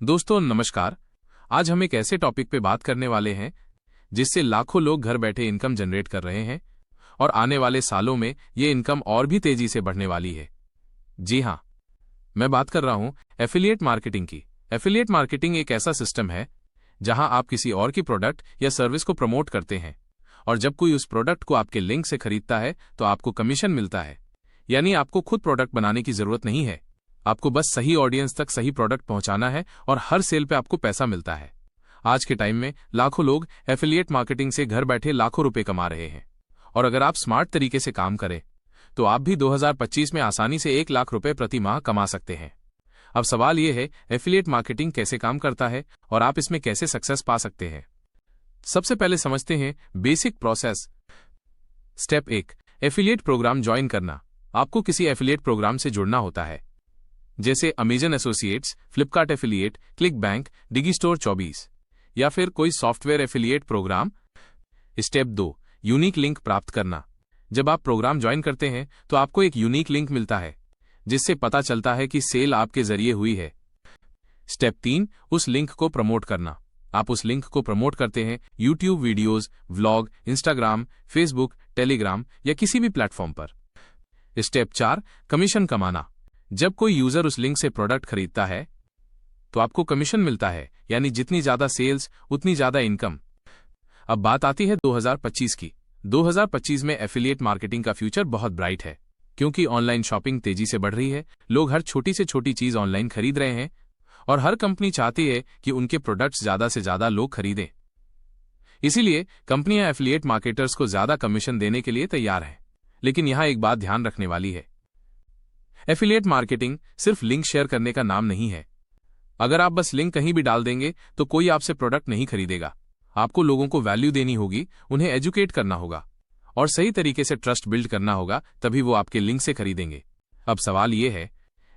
दोस्तों नमस्कार। आज हम एक ऐसे टॉपिक पे बात करने वाले हैं जिससे लाखों लोग घर बैठे इनकम जनरेट कर रहे हैं और आने वाले सालों में ये इनकम और भी तेजी से बढ़ने वाली है। जी हाँ, मैं बात कर रहा हूं एफिलिएट मार्केटिंग की। एफिलिएट मार्केटिंग एक ऐसा सिस्टम है जहां आप किसी और की प्रोडक्ट या सर्विस को प्रमोट करते हैं और जब कोई उस प्रोडक्ट को आपके लिंक से खरीदता है तो आपको कमीशन मिलता है। यानी आपको खुद प्रोडक्ट बनाने की जरूरत नहीं है, आपको बस सही ऑडियंस तक सही प्रोडक्ट पहुंचाना है और हर सेल पे आपको पैसा मिलता है। आज के टाइम में लाखों लोग एफिलिएट मार्केटिंग से घर बैठे लाखों रुपए कमा रहे हैं और अगर आप स्मार्ट तरीके से काम करें तो आप भी 2025 में आसानी से 1 लाख रुपए प्रति माह कमा सकते हैं। अब सवाल यह है, एफिलिएट मार्केटिंग कैसे काम करता है और आप इसमें कैसे सक्सेस पा सकते हैं। सबसे पहले समझते हैं basic process. Step 1, affiliate program join करना। आपको किसी एफिलिएट प्रोग्राम से जुड़ना होता है, जैसे Amazon associates, Flipkart affiliate, ClickBank, Digistore 24 या फिर कोई software affiliate program. Step 2, unique link प्राप्त करना। जब आप प्रोग्राम ज्वाइन करते हैं तो आपको एक यूनिक लिंक मिलता है जिससे पता चलता है कि सेल आपके जरिए हुई है। स्टेप 3, उस लिंक को प्रमोट करना। आप उस लिंक को प्रमोट करते हैं YouTube videos, vlog, Instagram, Facebook, Telegram या किसी भी प्लेटफॉर्म पर। स्टेप 4, कमीशन कमाना। जब कोई यूजर उस लिंक से प्रोडक्ट खरीदता है तो आपको कमीशन मिलता है, यानी जितनी ज्यादा सेल्स उतनी ज्यादा इनकम। अब बात आती है 2025 की। 2025 में एफिलिएट मार्केटिंग का फ्यूचर बहुत ब्राइट है क्योंकि ऑनलाइन शॉपिंग तेजी से बढ़ रही है। लोग हर छोटी से छोटी चीज ऑनलाइन खरीद रहे हैं और हर कंपनी चाहती है कि उनके प्रोडक्ट्स ज्यादा से ज्यादा लोग खरीदें। इसीलिए कंपनियां एफिलिएट मार्केटर्स को ज्यादा कमीशन देने के लिए तैयार हैं। लेकिन यहां एक बात ध्यान रखने वाली है, एफिलिएट मार्केटिंग सिर्फ लिंक शेयर करने का नाम नहीं है। अगर आप बस लिंक कहीं भी डाल देंगे तो कोई आपसे प्रोडक्ट नहीं खरीदेगा। आपको लोगों को वैल्यू देनी होगी, उन्हें एजुकेट करना होगा और सही तरीके से ट्रस्ट बिल्ड करना होगा, तभी वो आपके लिंक से खरीदेंगे। अब सवाल यह है,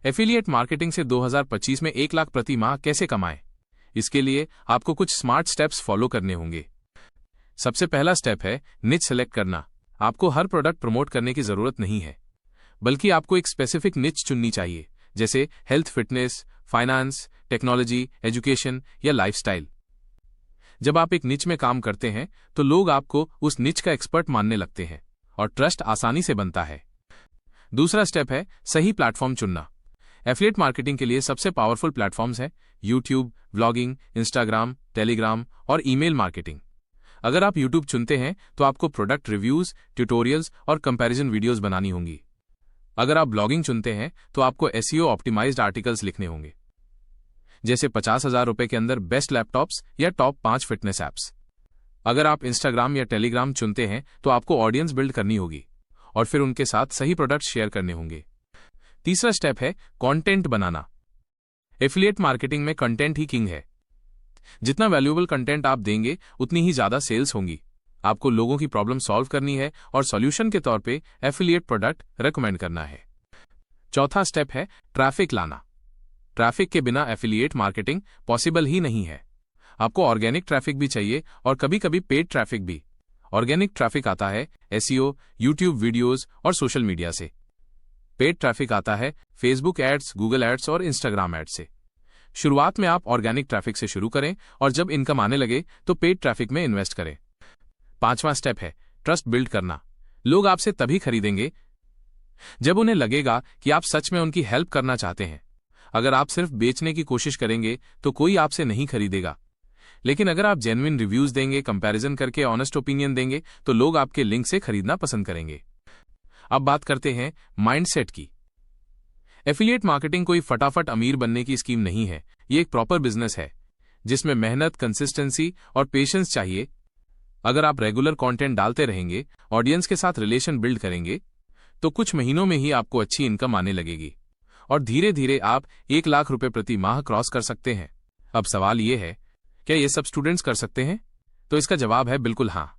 एफिलिएट मार्केटिंग से 2025 में 1 लाख प्रति माह कैसे कमाएं? इसके लिए आपको कुछ स्मार्ट स्टेप्स फॉलो करने होंगे। सबसे पहला स्टेप है निच सेलेक्ट करना। आपको हर प्रोडक्ट प्रमोट करने की जरूरत नहीं है, बल्कि आपको एक स्पेसिफिक निच चुननी चाहिए, जैसे health, fitness, finance, technology, education या लाइफस्टाइल। जब आप एक निच में काम करते हैं तो लोग आपको उस निच का एक्सपर्ट मानने लगते हैं और ट्रस्ट आसानी से बनता है। दूसरा स्टेप है सही प्लेटफॉर्म चुनना। एफिलिएट मार्केटिंग के लिए सबसे पावरफुल प्लेटफॉर्म्स हैं यूट्यूब, व्लॉगिंग, इंस्टाग्राम, टेलीग्राम और ईमेल मार्केटिंग। अगर आप यूट्यूब चुनते हैं तो आपको प्रोडक्ट रिव्यूज, ट्यूटोरियल्स और कंपैरिजन वीडियोस बनानी होंगी। अगर आप ब्लॉगिंग चुनते हैं तो आपको एसईओ ऑप्टिमाइज्ड आर्टिकल्स लिखने होंगे, जैसे 50,000 रुपए के अंदर बेस्ट लैपटॉप्स या टॉप 5 फिटनेस ऐप्स। अगर आप इंस्टाग्राम या टेलीग्राम चुनते हैं तो आपको ऑडियंस बिल्ड करनी होगी और फिर उनके साथ सही प्रोडक्ट शेयर करने होंगे। तीसरा स्टेप है कंटेंट बनाना। एफिलिएट मार्केटिंग में कंटेंट ही किंग है। जितना वैल्यूएबल कंटेंट आप देंगे उतनी ही ज्यादा सेल्स होंगी। आपको लोगों की प्रॉब्लम सॉल्व करनी है और सॉल्यूशन के तौर पे एफिलिएट प्रोडक्ट रेकमेंड करना है। चौथा स्टेप है ट्रैफिक लाना। ट्रैफिक के बिना एफिलिएट मार्केटिंग पॉसिबल ही नहीं है। आपको ऑर्गेनिक ट्रैफिक भी चाहिए और कभी कभी पेड ट्रैफिक भी। ऑर्गेनिक ट्रैफिक आता है एसईओ, यूट्यूब वीडियोस और सोशल मीडिया से। पेड ट्रैफिक आता है फेसबुक एड्स, गूगल एड्स और इंस्टाग्राम एड्स से। शुरुआत में आप ऑर्गेनिक ट्रैफिक से शुरू करें और जब इनकम आने लगे तो पेड ट्रैफिक में इन्वेस्ट करें। पांचवां स्टेप है ट्रस्ट बिल्ड करना। लोग आपसे तभी खरीदेंगे जब उन्हें लगेगा कि आप सच में उनकी हेल्प करना चाहते हैं। अगर आप सिर्फ बेचने की कोशिश करेंगे तो कोई आपसे नहीं खरीदेगा, लेकिन अगर आप जेन्युइन रिव्यूज देंगे, कंपैरिजन करके ऑनेस्ट ओपिनियन देंगे तो लोग आपके लिंक से खरीदना पसंद करेंगे। अब बात करते हैं माइंडसेट की। एफिलिएट मार्केटिंग कोई फटाफट अमीर बनने की स्कीम नहीं है। ये एक प्रॉपर बिजनेस है जिसमें मेहनत, कंसिस्टेंसी और पेशेंस चाहिए। अगर आप रेगुलर कंटेंट डालते रहेंगे, ऑडियंस के साथ रिलेशन बिल्ड करेंगे तो कुछ महीनों में ही आपको अच्छी इनकम आने लगेगी और धीरे धीरे आप 1 लाख रुपए प्रति माह क्रॉस कर सकते हैं। अब सवाल यह है, क्या ये सब स्टूडेंट्स कर सकते हैं? तो इसका जवाब है बिल्कुल हाँ।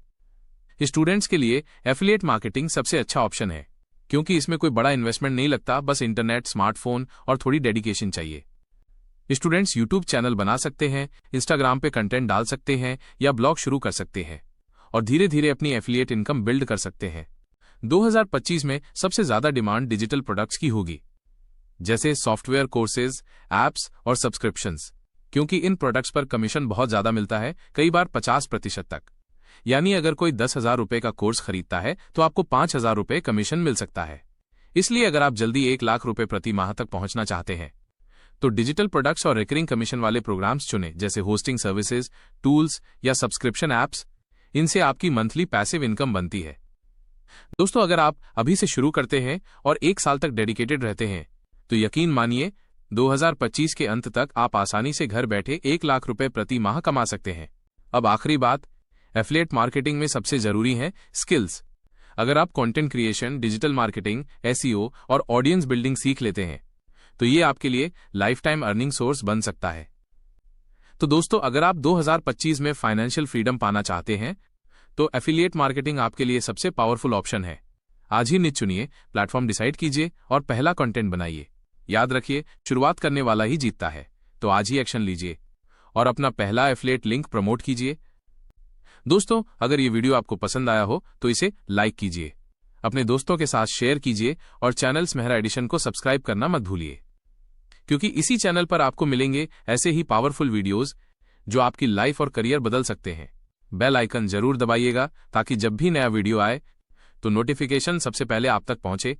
स्टूडेंट्स के लिए एफिलिएट मार्केटिंग सबसे अच्छा ऑप्शन है क्योंकि इसमें कोई बड़ा इन्वेस्टमेंट नहीं लगता, बस इंटरनेट, स्मार्टफोन और थोड़ी डेडिकेशन चाहिए। स्टूडेंट्स यूट्यूब चैनल बना सकते हैं, इंस्टाग्राम पे कंटेंट डाल सकते हैं या ब्लॉग शुरू कर सकते हैं और धीरे धीरे अपनी एफिलिएट इनकम बिल्ड कर सकते हैं। 2025 में सबसे ज्यादा डिमांड डिजिटल प्रोडक्ट्स की होगी, जैसे सॉफ्टवेयर कोर्सेज, एप्स और सब्सक्रिप्शंस। क्योंकि इन प्रोडक्ट्स पर कमीशन बहुत ज्यादा मिलता है, कई बार 50% तक। यानी अगर कोई 10,000 रुपए का कोर्स खरीदता है तो आपको 5,000 रुपए कमीशन मिल सकता है। इसलिए अगर आप जल्दी 1 लाख रुपए प्रति माह तक पहुंचना चाहते हैं तो डिजिटल प्रोडक्ट्स और रिकरिंग कमीशन वाले प्रोग्राम्स चुनें, जैसे होस्टिंग सर्विसेज, टूल्स या सब्सक्रिप्शन ऐप्स। इनसे आपकी मंथली पैसिव इनकम बनती है। दोस्तों, अगर आप अभी से शुरू करते हैं और 1 साल तक डेडिकेटेड रहते हैं तो यकीन मानिए 2025 के अंत तक आप आसानी से घर बैठे 1 लाख रुपए प्रति माह कमा सकते हैं। अब आखिरी बात, एफिलिएट मार्केटिंग में सबसे जरूरी है स्किल्स। अगर आप content creation, digital marketing, SEO और ऑडियंस बिल्डिंग सीख लेते हैं तो ये आपके लिए लाइफ टाइम अर्निंग सोर्स बन सकता है। तो दोस्तों, अगर आप 2025 में फाइनेंशियल फ्रीडम पाना चाहते हैं तो एफिलिएट मार्केटिंग आपके लिए सबसे पावरफुल ऑप्शन है। आज ही निच चुनिए, प्लेटफॉर्म डिसाइड कीजिए और पहला कंटेंट बनाइए। याद रखिए, शुरुआत करने वाला ही जीतता है। तो आज ही एक्शन लीजिए और अपना पहला एफिलिएट लिंक प्रमोट कीजिए। दोस्तों, अगर ये वीडियो आपको पसंद आया हो तो इसे लाइक कीजिए, अपने दोस्तों के साथ शेयर कीजिए और चैनल स्मेहरा एडिशन को सब्सक्राइब करना मत भूलिए, क्योंकि इसी चैनल पर आपको मिलेंगे ऐसे ही पावरफुल वीडियोस जो आपकी लाइफ और करियर बदल सकते हैं। बेल आइकन जरूर दबाइएगा ताकि जब भी नया वीडियो आए तो नोटिफिकेशन सबसे पहले आप तक पहुंचे।